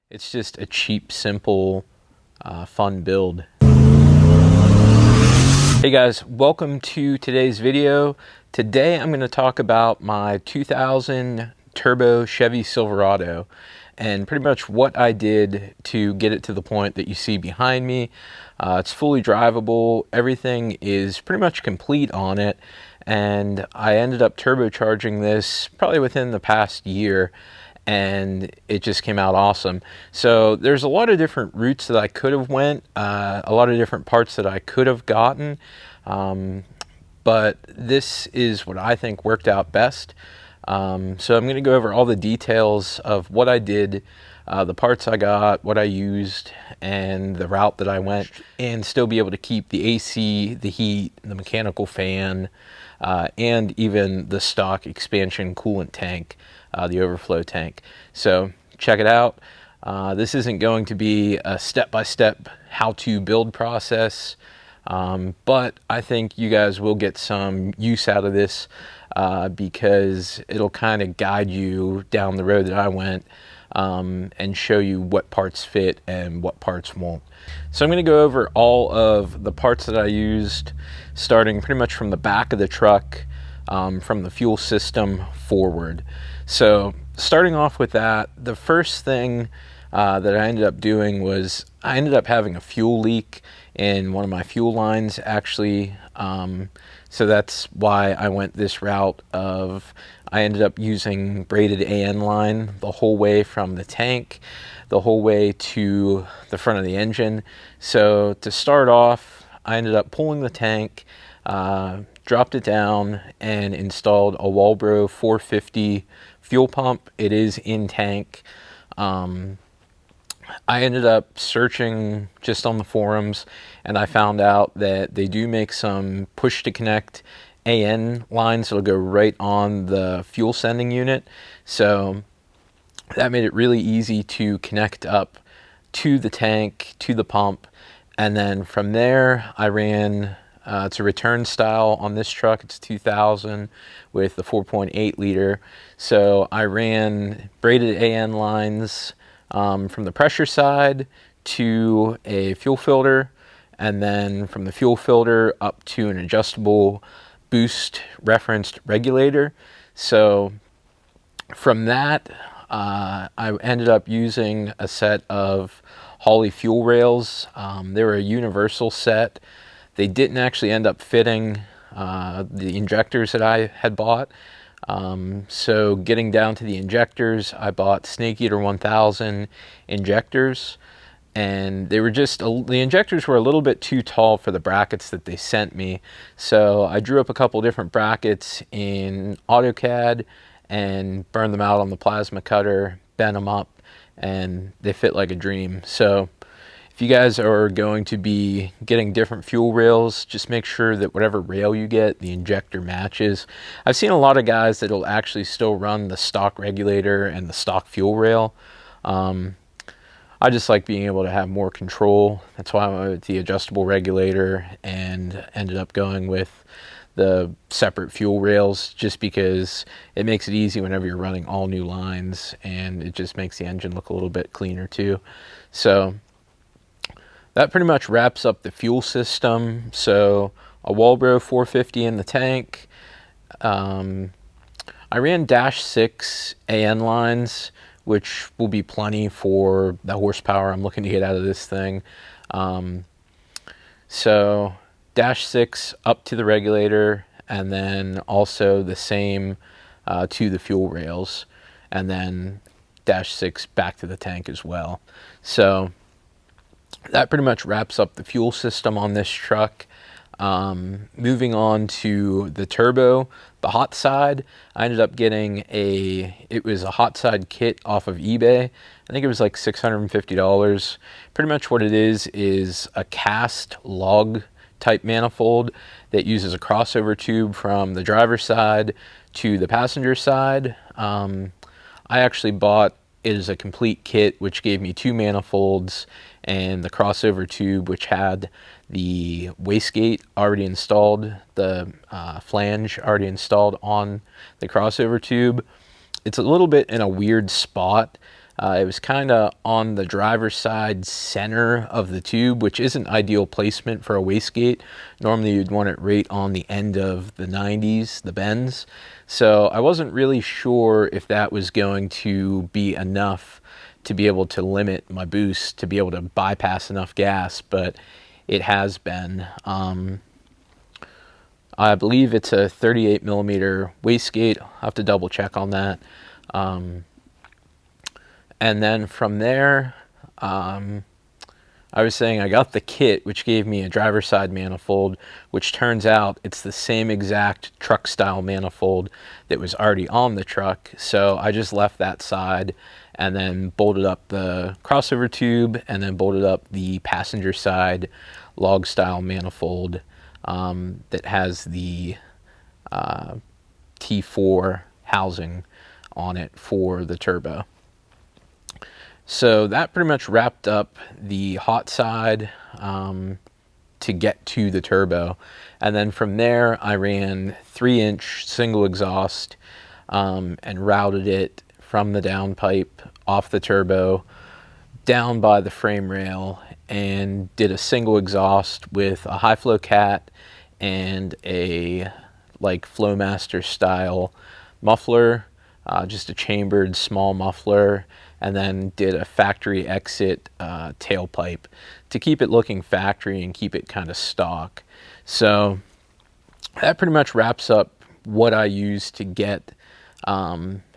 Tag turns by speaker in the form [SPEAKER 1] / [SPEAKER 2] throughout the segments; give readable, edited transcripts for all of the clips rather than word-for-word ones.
[SPEAKER 1] It's just a cheap, simple, fun build. Hey guys, welcome to today's video. Today I'm going to talk about my 2000 Turbo Chevy Silverado and pretty much what I did to get it to the point that you see behind me. It's fully drivable, everything is pretty much complete on it, and I ended up turbocharging this probably within the past year, and it just came out awesome. So there's a lot of different routes that I could have went, a lot of different parts that I could have gotten, but this is what I think worked out best. So I'm going to go over all the details of what I did, the parts I got, what I used, and the route that I went, and still be able to keep the AC, the heat, the mechanical fan, and even the stock expansion coolant tank, the overflow tank. So check it out. This isn't going to be a step-by-step how-to build process, but I think you guys will get some use out of this because it'll kind of guide you down the road that I went, and show you what parts fit and what parts won't. So I'm going to go over all of the parts that I used, starting pretty much from the back of the truck, from the fuel system forward. So starting off with that, the first thing that I ended up doing was I ended up having a fuel leak in one of my fuel lines, actually. So that's why I went this route of, I ended up using braided AN line the whole way from the tank, the whole way to the front of the engine. So to start off, I ended up pulling the tank, dropped it down, and installed a Walbro 450 fuel pump. It is in tank. I ended up searching just on the forums, and I found out that they do make some push to connect AN lines that'll go right on the fuel sending unit. So that made it really easy to connect up to the tank, to the pump, and then from there I ran, it's a return style on this truck, it's 2000 with the 4.8 liter. So I ran braided AN lines from the pressure side to a fuel filter, and then from the fuel filter up to an adjustable boost referenced regulator. So from that, I ended up using a set of Holley fuel rails. They were a universal set. They didn't actually end up fitting the injectors that I had bought. So getting down to the injectors, I bought Snake Eater 1000 injectors, and they were just, the injectors were a little bit too tall for the brackets that they sent me. So I drew up a couple different brackets in AutoCAD and burned them out on the plasma cutter, bent them up, and they fit like a dream. So if you guys are going to be getting different fuel rails, just make sure that whatever rail you get, the injector matches. I've seen a lot of guys that'll actually still run the stock regulator and the stock fuel rail. I just like being able to have more control. That's why I went with the adjustable regulator and ended up going with the separate fuel rails, just because it makes it easy whenever you're running all new lines, and it just makes the engine look a little bit cleaner too. So that pretty much wraps up the fuel system. So a Walbro 450 in the tank. I ran -6 AN lines, which will be plenty for the horsepower I'm looking to get out of this thing. So -6 up to the regulator, and then also the same to the fuel rails, and then -6 back to the tank as well. So that pretty much wraps up the fuel system on this truck. Moving on to the turbo, the hot side, I ended up getting it was a hot side kit off of eBay. I think it was like $650. Pretty much what it is a cast log type manifold that uses a crossover tube from the driver's side to the passenger side. I actually bought it as a complete kit, which gave me 2 manifolds and the crossover tube, which had the wastegate already installed, the flange already installed on the crossover tube. It's a little bit in a weird spot. It was kind of on the driver's side center of the tube, which isn't ideal placement for a wastegate. Normally you'd want it right on the end of the 90s, the bends. So I wasn't really sure if that was going to be enough to be able to limit my boost, to be able to bypass enough gas, but it has been. I believe it's a 38 millimeter wastegate. I'll have to double check on that. And then from there, I was saying I got the kit, which gave me a driver's side manifold, which turns out it's the same exact truck style manifold that was already on the truck. So I just left that side and then bolted up the crossover tube and then bolted up the passenger side log style manifold that has the T4 housing on it for the turbo. So that pretty much wrapped up the hot side to get to the turbo. And then from there, I ran 3-inch single exhaust and routed it from the downpipe off the turbo down by the frame rail and did a single exhaust with a high flow cat and a like Flowmaster style muffler, just a chambered small muffler, and then did a factory exit tailpipe to keep it looking factory and keep it kind of stock. So that pretty much wraps up what I used to get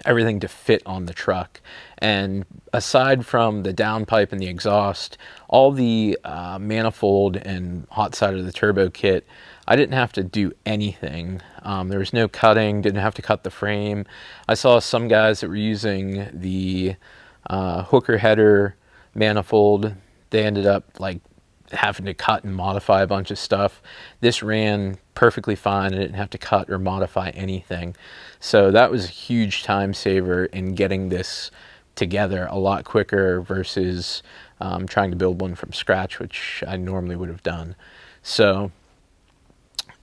[SPEAKER 1] everything to fit on the truck. And aside from the downpipe and the exhaust, all the manifold and hot side of the turbo kit, I didn't have to do anything. There was no cutting, didn't have to cut the frame. I saw some guys that were using the hooker header manifold. They ended up like having to cut and modify a bunch of stuff. This ran perfectly fine. I didn't have to cut or modify anything. So that was a huge time saver in getting this together a lot quicker versus trying to build one from scratch, which I normally would have done. So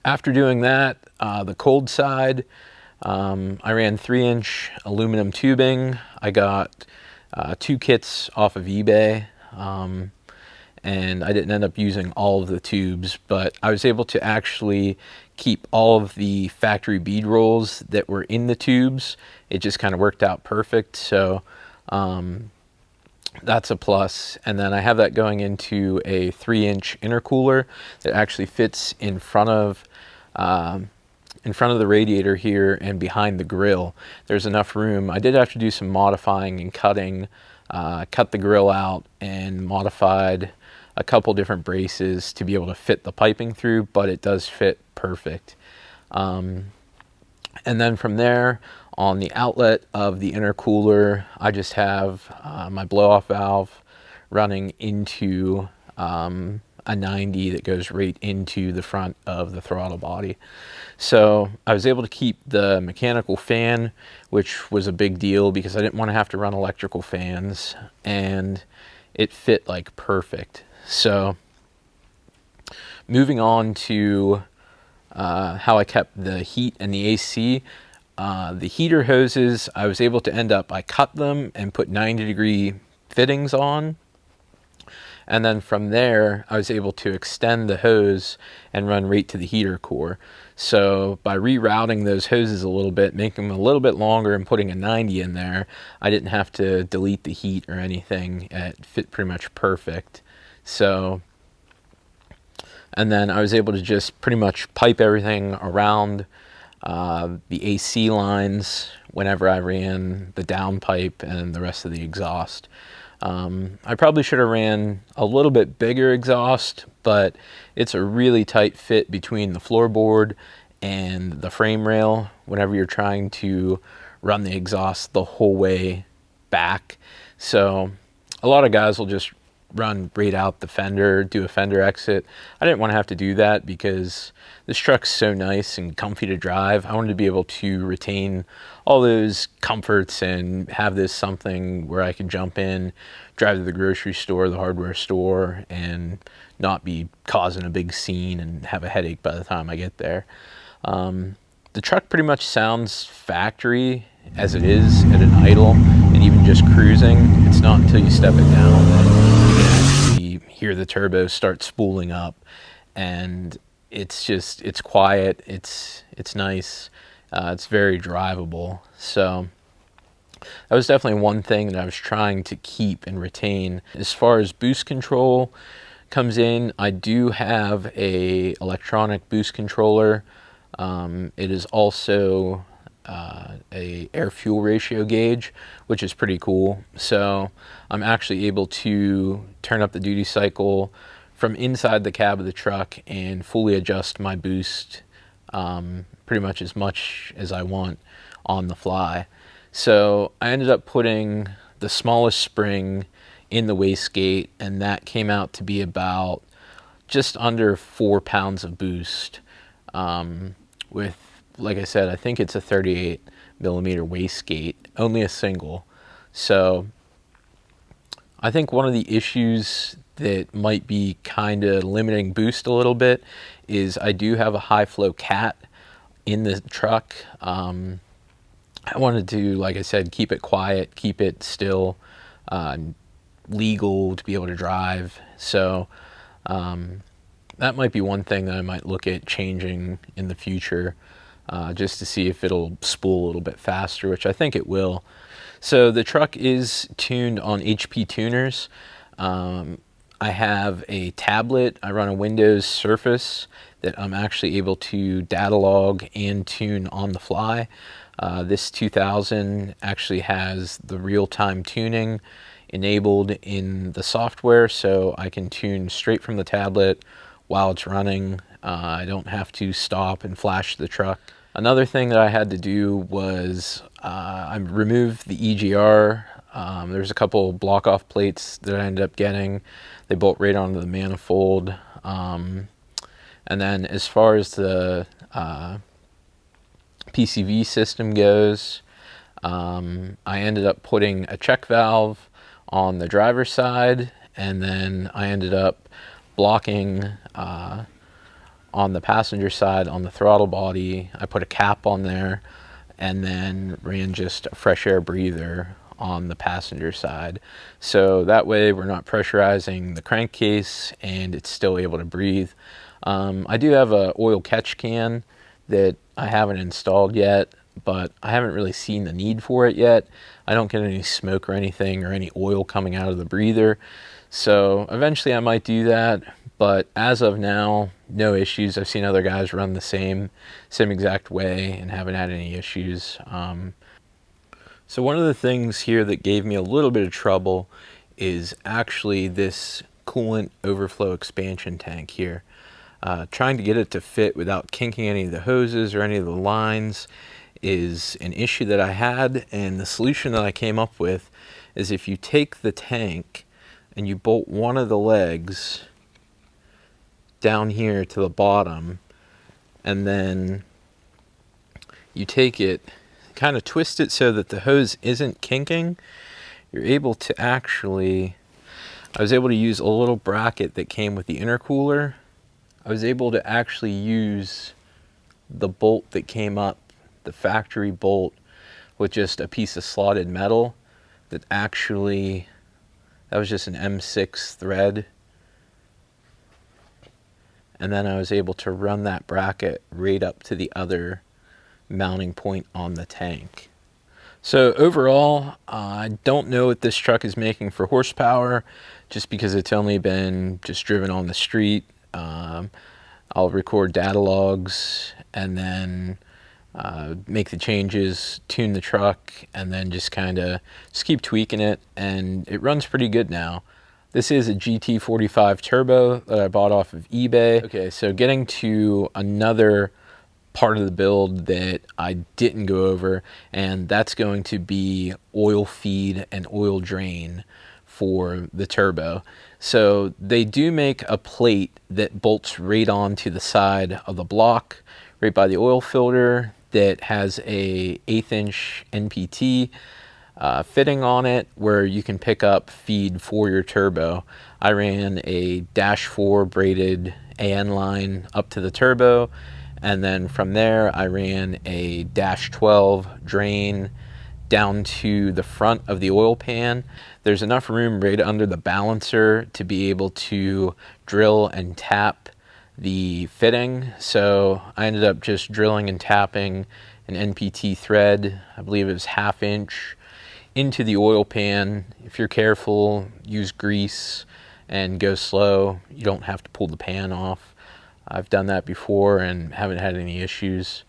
[SPEAKER 1] after doing that, the cold side, I ran 3-inch aluminum tubing. I got 2 kits off of eBay, and I didn't end up using all of the tubes, but I was able to actually keep all of the factory bead rolls that were in the tubes. It just kind of worked out perfect, so that's a plus. And then I have that going into a 3-inch intercooler that actually fits in front of the radiator here and behind the grill. There's enough room. I did have to do some modifying and cutting, cut the grill out and modified a couple different braces to be able to fit the piping through, but it does fit perfect. And then from there, on the outlet of the intercooler, I just have my blow-off valve running into a 90 that goes right into the front of the throttle body. So I was able to keep the mechanical fan, which was a big deal because I didn't want to have to run electrical fans, and it fit like perfect. So moving on to how I kept the heat and the AC. The heater hoses, I was able to I cut them and put 90-degree fittings on. And then from there, I was able to extend the hose and run right to the heater core. So by rerouting those hoses a little bit, making them a little bit longer and putting a 90 in there, I didn't have to delete the heat or anything. It fit pretty much perfect. So, and then I was able to just pretty much pipe everything around the AC lines whenever I ran the downpipe and the rest of the exhaust. I probably should have ran a little bit bigger exhaust, but it's a really tight fit between the floorboard and the frame rail whenever you're trying to run the exhaust the whole way back. So a lot of guys will just run right out the fender, do a fender exit. I didn't want to have to do that because this truck's so nice and comfy to drive. I wanted to be able to retain all those comforts and have this something where I could jump in, drive to the grocery store, the hardware store, and not be causing a big scene and have a headache by the time I get there. The truck pretty much sounds factory as it is at an idle. and even just cruising, it's not until you step it down that you can actually hear the turbo start spooling up. And it's quiet, it's nice, it's very drivable. So that was definitely one thing that I was trying to keep and retain. As far as boost control comes in, I do have a electronic boost controller. It is also a air fuel ratio gauge, which is pretty cool. So I'm actually able to turn up the duty cycle from inside the cab of the truck and fully adjust my boost pretty much as I want on the fly. So I ended up putting the smallest spring in the wastegate, and that came out to be about just under 4 pounds of boost with, like I said, I think it's a 38 millimeter wastegate, only a single. So I think one of the issues that might be kind of limiting boost a little bit is I do have a high flow cat in the truck. I wanted to, like I said, keep it quiet, keep it still, legal to be able to drive. So that might be one thing that I might look at changing in the future, just to see if it'll spool a little bit faster, which I think it will. So the truck is tuned on HP tuners. I have a tablet. I run a Windows Surface that I'm actually able to data log and tune on the fly. This 2000 actually has the real-time tuning enabled in the software, so I can tune straight from the tablet while it's running. I don't have to stop and flash the truck. Another thing that I had to do was I removed the EGR. There's a couple block-off plates that I ended up getting. They bolt right onto the manifold. And then as far as the PCV system goes, I ended up putting a check valve on the driver's side, and then I ended up blocking on the passenger side on the throttle body. I put a cap on there and then ran just a fresh air breather on the passenger side. So that way we're not pressurizing the crankcase and it's still able to breathe. I do have a oil catch can that I haven't installed yet, but I haven't really seen the need for it yet. I don't get any smoke or anything or any oil coming out of the breather. So eventually I might do that, but as of now, no issues. I've seen other guys run the same exact way and haven't had any issues. So one of the things here that gave me a little bit of trouble is actually this coolant overflow expansion tank here. Trying to get it to fit without kinking any of the hoses or any of the lines is an issue that I had, and the solution that I came up with is if you take the tank and you bolt one of the legs down here to the bottom, and then you take it, kind of twist it so that the hose isn't kinking, you're able to actually, I was able to use a little bracket that came with the intercooler. I was able to actually use the bolt that came up, the factory bolt, with just a piece of slotted metal that actually, that was just an M6 thread. And then I was able to run that bracket right up to the other mounting point on the tank. So overall, I don't know what this truck is making for horsepower, just because it's only been just driven on the street. I'll record data logs and then make the changes, tune the truck, and then just keep tweaking it, and it runs pretty good now. This is a GT45 Turbo that I bought off of eBay. Okay, so getting to another part of the build that I didn't go over, and that's going to be oil feed and oil drain for the turbo. So they do make a plate that bolts right onto the side of the block, right by the oil filter, that has a 1/8 inch NPT fitting on it where you can pick up feed for your turbo. I ran a -4 braided AN line up to the turbo, and then from there I ran a -12 drain down to the front of the oil pan. There's enough room right under the balancer to be able to drill and tap the fitting. So I ended up just drilling and tapping an NPT thread, I believe it was 1/2 inch, into the oil pan. If you're careful, use grease and go slow, you don't have to pull the pan off. I've done that before and haven't had any issues.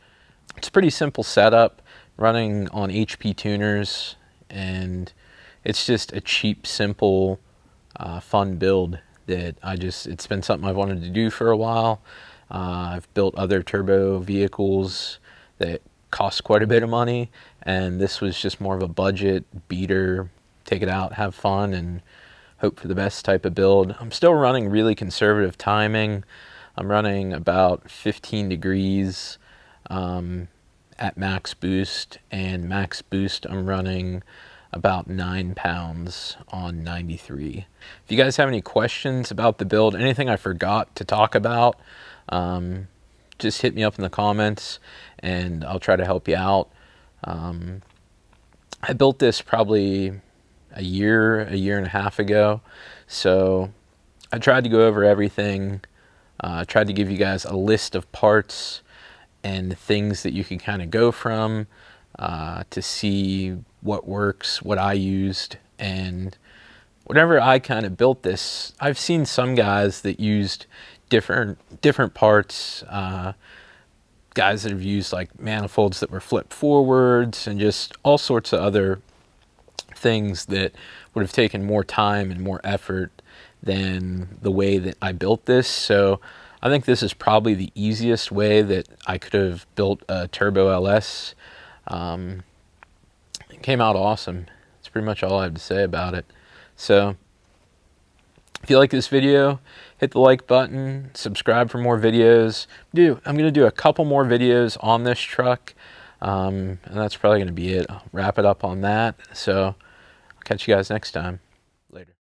[SPEAKER 1] It's a pretty simple setup, running on HP tuners, and it's just a cheap, simple, fun build that it's been something I've wanted to do for a while. I've built other turbo vehicles that cost quite a bit of money, and this was just more of a budget beater, take it out, have fun, and hope for the best type of build. I'm still running really conservative timing. I'm running about 15 degrees at max boost, and max boost I'm running about 9 pounds on 93. If you guys have any questions about the build, anything I forgot to talk about, just hit me up in the comments and I'll try to help you out. I built this probably a year and a half ago, so I tried to go over everything. Tried to give you guys a list of parts and things that you can kind of go from to see what works, what I used. And whenever I kind of built this, I've seen some guys that used different parts, guys that have used like manifolds that were flipped forwards and just all sorts of other things that would have taken more time and more effort than the way that I built this. So I think this is probably the easiest way that I could have built a Turbo LS. It came out awesome. That's pretty much all I have to say about it. So if you like this video, hit the like button, subscribe for more videos. I'm going to do a couple more videos on this truck, and that's probably going to be it. I'll wrap it up on that. So I'll catch you guys next time. Later.